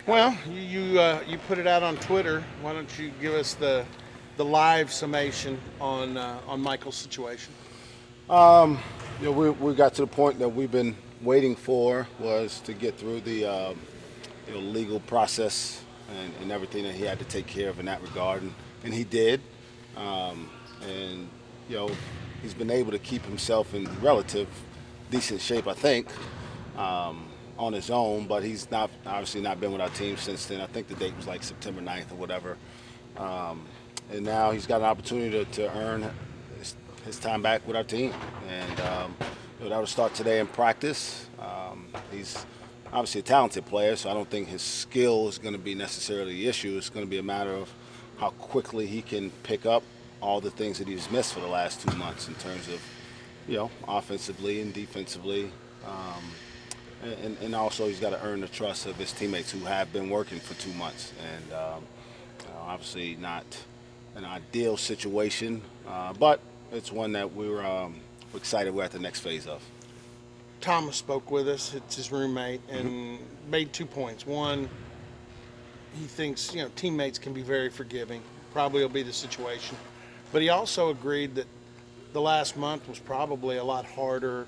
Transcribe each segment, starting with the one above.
Well, you put it out on Twitter. Why don't you give us the live summation on Michael's situation? We got to the point that we've been waiting for was to get through the legal process and everything that he had to take care of in that regard, and he did. And you know, he's been able to keep himself in relative decent shape, I think, on his own. But he's not obviously not been with our team since then. I think the date was like September 9th or whatever. And now he's got an opportunity to earn his time back with our team, and that will start today in practice. He's obviously a talented player, so I don't think his skill is going to be necessarily the issue. It's going to be a matter of how quickly he can pick up all the things that he's missed for the last 2 months in terms of, offensively and defensively. And also he's got to earn the trust of his teammates who have been working for 2 months. And obviously not an ideal situation, but it's one that we're excited we're at the next phase of. Thomas spoke with us. It's his roommate, and made 2 points. One, he thinks teammates can be very forgiving. Probably will be the situation, but he also agreed that the last month was probably a lot harder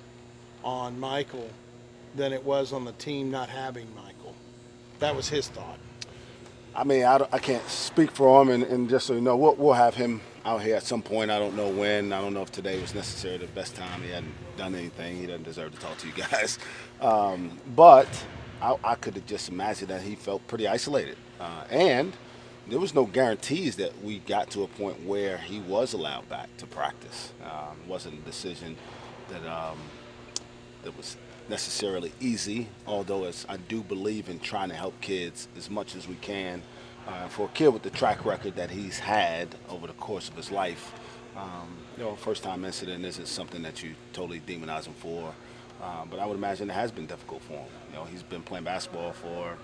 on Michael than it was on the team not having Michael. That was his thought. I mean, I can't speak for him, and just so you know, we'll have him out here at some point. I don't know when. I don't know if today was necessarily the best time. He hadn't done anything. He doesn't deserve to talk to you guys. But I could have just imagined that he felt pretty isolated. And there was no guarantees that we got to a point where he was allowed back to practice. It wasn't a decision that was necessarily easy, although I do believe in trying to help kids as much as we can. For a kid with the track record that he's had over the course of his life, first-time incident isn't something that you totally demonize him for. But I would imagine it has been difficult for him. He's been playing basketball for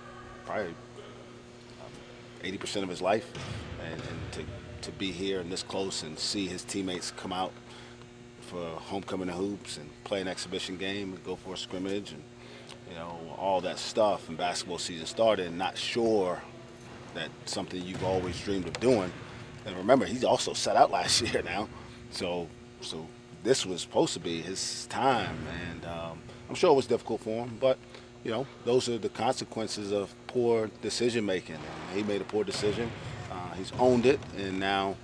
probably 80% of his life, and to be here and this close and see his teammates come out for homecoming and hoops and play an exhibition game and go for a scrimmage and all that stuff, and basketball season started and not sure that something you've always dreamed of doing. And remember, he's also set out last year now, so this was supposed to be his time, and I'm sure it was difficult for him, but those are the consequences of poor decision making. He made a poor decision. He's owned it, and now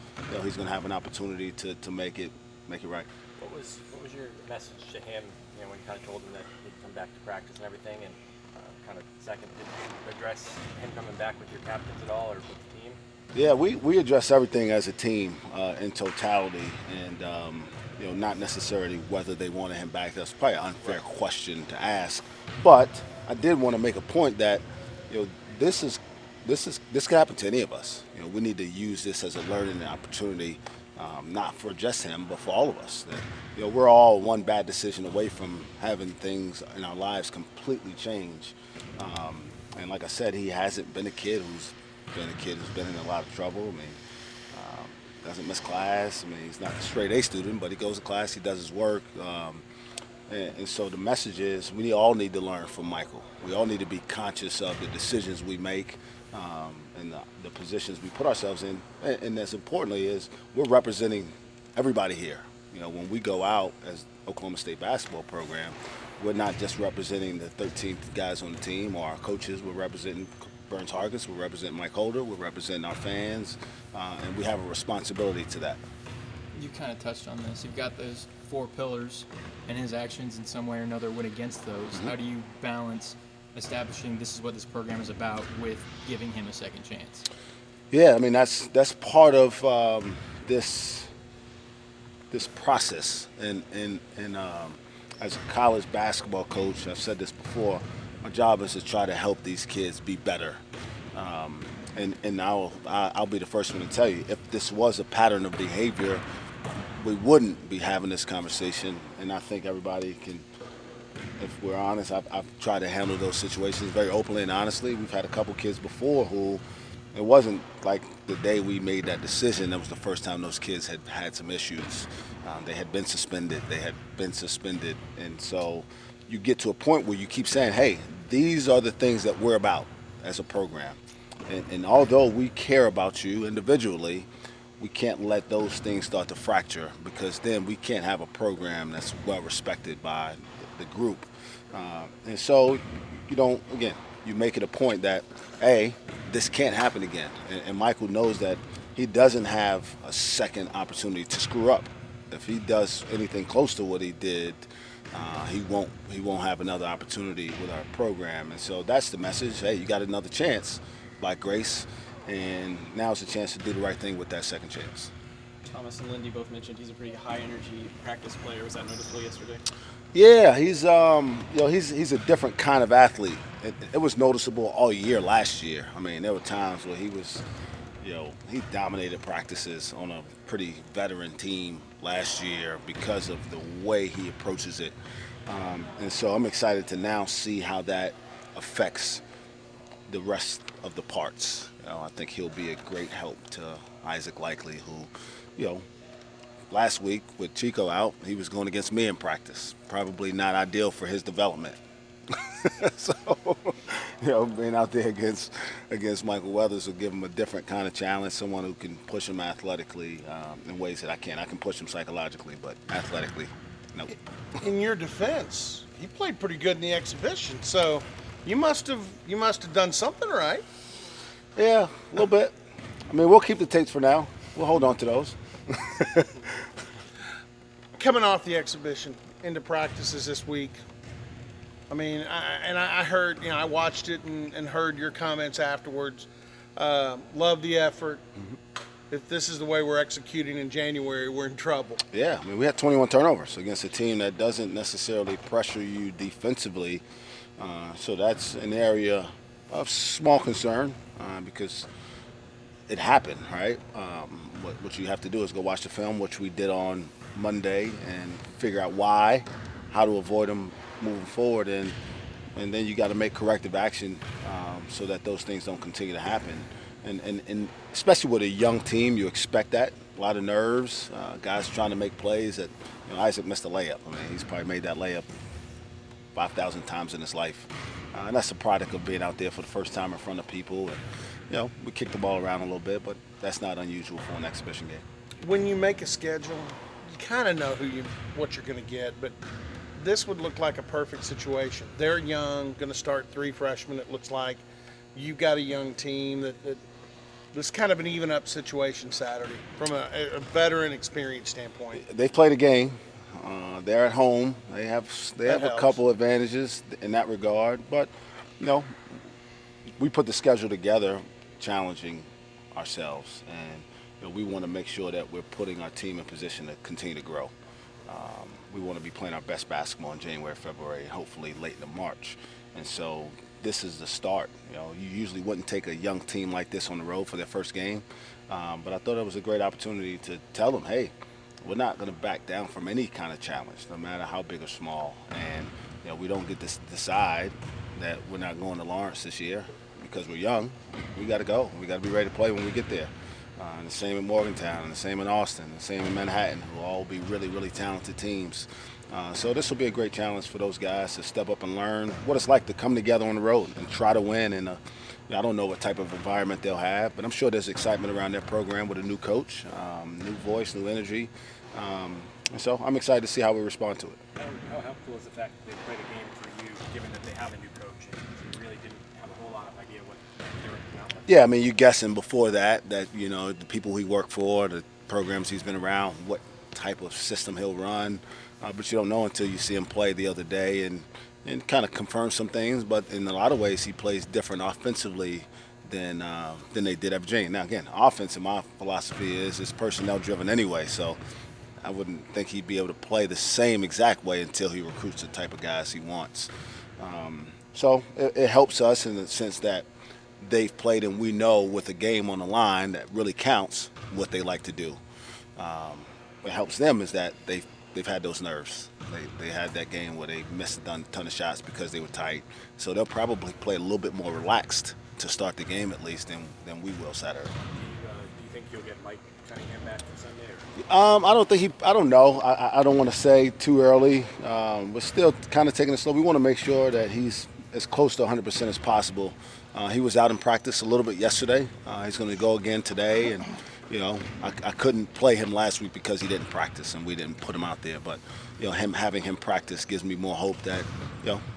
he's going to have an opportunity to make it right. What was your message to him? When you kind of told him that he'd come back to practice and everything, and kind of second, did you address him coming back with your captains at all or with the team? Yeah, we address everything as a team in totality, and not necessarily whether they wanted him back. That's probably an unfair question to ask, but I did want to make a point that this could happen to any of us. We need to use this as a learning opportunity, not for just him, but for all of us. That, we're all one bad decision away from having things in our lives completely change. And like I said, he hasn't been a kid who's been in a lot of trouble. I mean, doesn't miss class. I mean, he's not a straight A student, but he goes to class, he does his work. And so the message is we all need to learn from Michael. We all need to be conscious of the decisions we make, and the positions we put ourselves in. And as importantly is we're representing everybody here. When we go out as Oklahoma State basketball program, we're not just representing the 13th guys on the team or our coaches. We're representing Burns Hargis, we're representing Mike Holder, we're representing our fans, and we have a responsibility to that. You kind of touched on this. You've got those four pillars, and his actions in some way or another went against those. Mm-hmm. How do you balance establishing this is what this program is about with giving him a second chance? Yeah, I mean that's part of this process, and as a college basketball coach, I've said this before. My job is to try to help these kids be better, and I'll be the first one to tell you if this was a pattern of behavior, we wouldn't be having this conversation. And I think everybody can, if we're honest, I've tried to handle those situations very openly and honestly. We've had a couple kids before who it wasn't like the day we made that decision that was the first time those kids had had some issues. They had been suspended. And so you get to a point where you keep saying, hey, these are the things that we're about. as a program. And although we care about you individually, we can't let those things start to fracture, because then we can't have a program that's well respected by the group. And so you don't, again, you make it a point that, hey, this can't happen again. And Michael knows that he doesn't have a second opportunity to screw up. If he does anything close to what he did, he won't have another opportunity with our program. And so that's the message. Hey, you got another chance by grace, and now's the chance to do the right thing with that second chance. Thomas and Lindy both mentioned he's a pretty high energy practice player. Was that noticeable yesterday? Yeah, he's a different kind of athlete. It was noticeable all year last year. I mean, there were times where he dominated practices on a pretty veteran team last year because of the way he approaches it. And so I'm excited to now see how that affects the rest of the parts. I think he'll be a great help to Isaac Likely, who, last week with Chico out, he was going against me in practice. Probably not ideal for his development. So, being out there against Michael Weathers will give him a different kind of challenge, someone who can push him athletically in ways that I can't. I can push him psychologically, but athletically, no. In your defense, he played pretty good in the exhibition, so you must have done something right. Yeah, a little bit. I mean, we'll keep the tapes for now. We'll hold on to those. Coming off the exhibition into practices this week, I mean, I heard, I watched it and heard your comments afterwards. Love the effort. Mm-hmm. If this is the way we're executing in January, we're in trouble. Yeah, I mean, we had 21 turnovers against a team that doesn't necessarily pressure you defensively. So that's an area of small concern because it happened, right? What you have to do is go watch the film, which we did on Monday, and figure out why, how to avoid them moving forward, and then you got to make corrective action so that those things don't continue to happen. And especially with a young team, you expect that. A lot of nerves, guys trying to make plays. That Isaac missed a layup. I mean, he's probably made that layup 5,000 times in his life. And that's the product of being out there for the first time in front of people. And, we kicked the ball around a little bit, but that's not unusual for an exhibition game. When you make a schedule, you kind of know what you're going to get, but this would look like a perfect situation. They're young, going to start 3 freshmen, it looks like. You've got a young team that this kind of an even up situation Saturday from a veteran experience standpoint. They've played a game. They're at home. They have a couple advantages in that regard, but we put the schedule together challenging ourselves, and we want to make sure that we're putting our team in position to continue to grow. We want to be playing our best basketball in January, February, and hopefully late in March. And so this is the start. You usually wouldn't take a young team like this on the road for their first game, but I thought it was a great opportunity to tell them, hey, we're not going to back down from any kind of challenge, no matter how big or small. And we don't get to decide that we're not going to Lawrence this year because we're young. We got to go. We got to be ready to play when we get there. And the same in Morgantown, and the same in Austin, and the same in Manhattan, who will all be really, really talented teams. So this will be a great challenge for those guys to step up and learn what it's like to come together on the road and try to win. And I don't know what type of environment they'll have, but I'm sure there's excitement around their program with a new coach, new voice, new energy. And so I'm excited to see how we respond to it. How helpful is the fact that they played a game for you, given that they have a new coach and you really didn't have a whole lot of idea what they were coming out with? Yeah, I mean, you're guessing before that the people he worked for, the programs he's been around, what type of system he'll run. But you don't know until you see him play the other day and kind of confirm some things. But in a lot of ways, he plays different offensively than they did at Virginia. Now, again, offense in my philosophy is personnel driven anyway. So I wouldn't think he'd be able to play the same exact way until he recruits the type of guys he wants. So it helps us in the sense that they've played and we know with a game on the line that really counts what they like to do. What helps them is that they've had those nerves. They had that game where they missed a ton of shots because they were tight. So they'll probably play a little bit more relaxed to start the game at least than we will Saturday. Do you think you'll get Mike Cunningham back for Sunday? I don't know. I don't want to say too early. We're still kind of taking it slow. We want to make sure that he's as close to 100% as possible. He was out in practice a little bit yesterday. He's going to go again today, and I couldn't play him last week because he didn't practice and we didn't put him out there. But having him practice gives me more hope that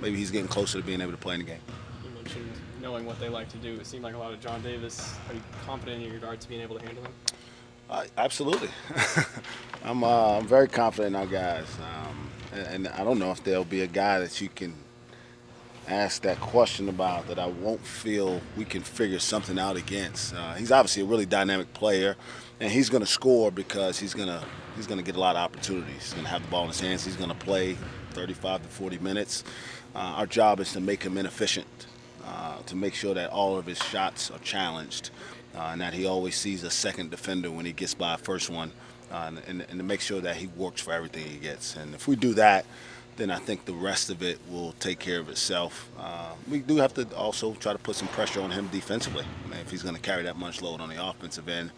maybe he's getting closer to being able to play in the game. You mentioned knowing what they like to do. It seemed like a lot of John Davis. Are you confident in regards to being able to handle him? Absolutely. I'm very confident in our guys, and I don't know if there'll be a guy that you can ask that question about that I won't feel we can figure something out against. He's obviously a really dynamic player, and he's going to score because he's going to get a lot of opportunities. He's going to have the ball in his hands. He's going to play 35 to 40 minutes. Our job is to make him inefficient, to make sure that all of his shots are challenged, and that he always sees a second defender when he gets by a first one, and to make sure that he works for everything he gets. And if we do that, then I think the rest of it will take care of itself. We do have to also try to put some pressure on him defensively. I mean, if he's going to carry that much load on the offensive end,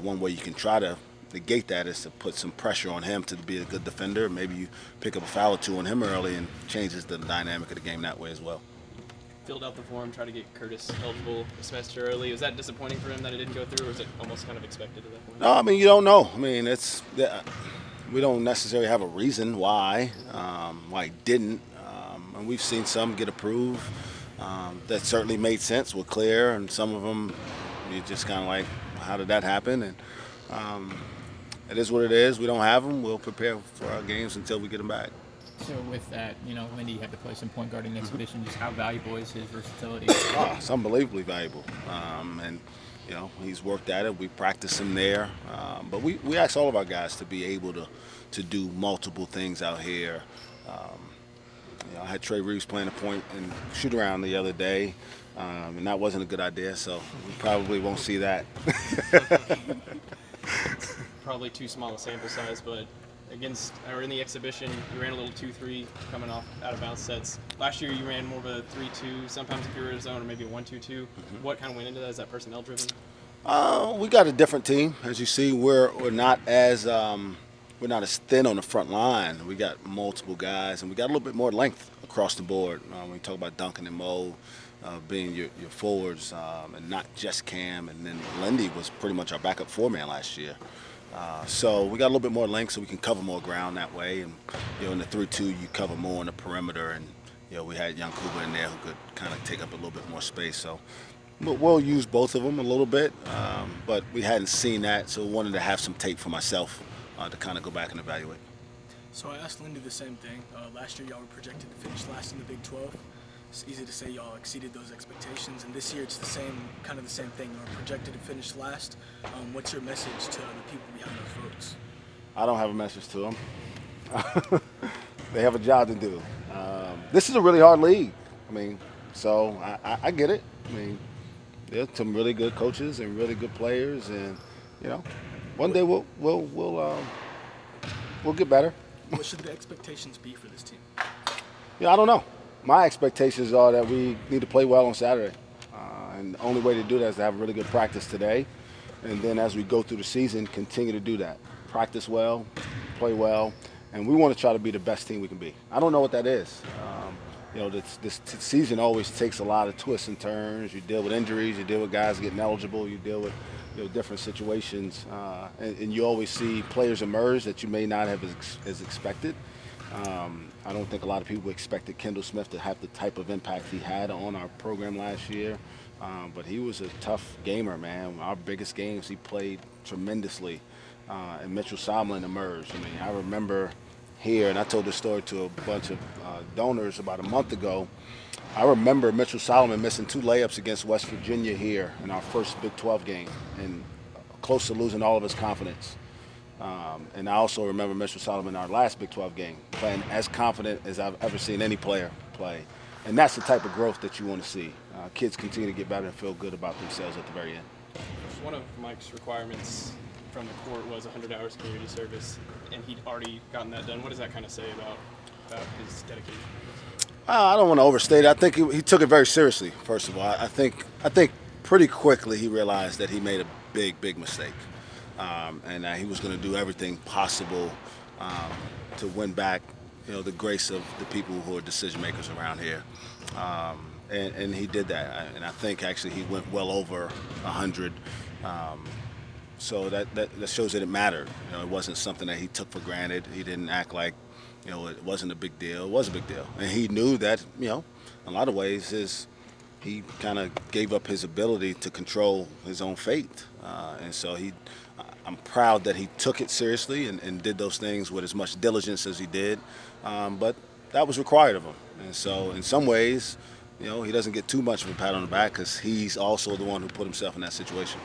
one way you can try to negate that is to put some pressure on him to be a good defender. Maybe you pick up a foul or two on him early and changes the dynamic of the game that way as well. Filled out the form, tried to get Curtis eligible a semester early. Was that disappointing for him that it didn't go through, or was it almost kind of expected at that point? No, I mean, you don't know. I mean, we don't necessarily have a reason why he didn't. And we've seen some get approved that certainly made sense, were clear, and some of them you just kind of like, how did that happen? And it is what it is. We don't have them. We'll prepare for our games until we get them back. So with that, Lindy had to play some point guard in the exhibition. Just how valuable is his versatility? It's unbelievably valuable. And he's worked at it. We practice him there. But we ask all of our guys to be able to do multiple things out here. I had Trey Reeves playing a point and shoot around the other day, and that wasn't a good idea, so we probably won't see that. Probably too small a sample size, but in the exhibition, you ran a little 2-3 coming off out of bounds sets. Last year, you ran more of a 3-2, sometimes if you were in a zone, or maybe a 1-2-2. What kind of went into that? Is that personnel driven? We got a different team. As you see, we're not as thin on the front line. We got multiple guys, and we got a little bit more length across the board. When you talk about Duncan and Mo being your forwards, and not just Cam, and then Lindy was pretty much our backup four-man last year. So we got a little bit more length, so we can cover more ground that way. And in the 3-2, you cover more on the perimeter, and we had young Kuba in there who could kind of take up a little bit more space. So we'll use both of them a little bit, but we hadn't seen that, so wanted to have some tape for myself to kind of go back and evaluate. So I asked Lindy the same thing. Last year, y'all were projected to finish last in the Big 12. It's easy to say y'all exceeded those expectations, and this year it's the same thing. You're projected to finish last. What's your message to the people behind those votes? I don't have a message to them. They have a job to do. This is a really hard league. I mean, so I get it. I mean, there's some really good coaches and really good players, and one day we'll get better. What should the expectations be for this team? I don't know. My expectations are that we need to play well on Saturday. And the only way to do that is to have a really good practice today. And then as we go through the season, continue to do that. Practice well, play well, and we want to try to be the best team we can be. I don't know what that is. This season always takes a lot of twists and turns. You deal with injuries, you deal with guys getting eligible, you deal with different situations, and you always see players emerge that you may not have as expected. I don't think a lot of people expected Kendall Smith to have the type of impact he had on our program last year, but he was a tough gamer, man. Our biggest games, he played tremendously, and Mitchell Somlin emerged. I mean, I remember here, and I told this story to a bunch of donors about a month ago. I remember Mitchell Solomon missing 2 layups against West Virginia here in our first Big 12 game, and close to losing all of his confidence. And I also remember Mitchell Solomon in our last Big 12 game playing as confident as I've ever seen any player play. And that's the type of growth that you want to see. Kids continue to get better and feel good about themselves at the very end. One of Mike's requirements from the court was 100 hours community service, and he'd already gotten that done. What does that kind of say about his dedication? I don't want to overstate it. I think he took it very seriously, first of all. I think pretty quickly he realized that he made a big mistake. And he was going to do everything possible to win back, the grace of the people who are decision makers around here. And he did that. And I think actually he went well over 100. So that shows that it mattered. It wasn't something that he took for granted. He didn't act like, it wasn't a big deal. It was a big deal. And he knew that, in a lot of ways, he kind of gave up his ability to control his own fate. And so I'm proud that he took it seriously and did those things with as much diligence as he did. But that was required of him. And so in some ways, he doesn't get too much of a pat on the back because he's also the one who put himself in that situation.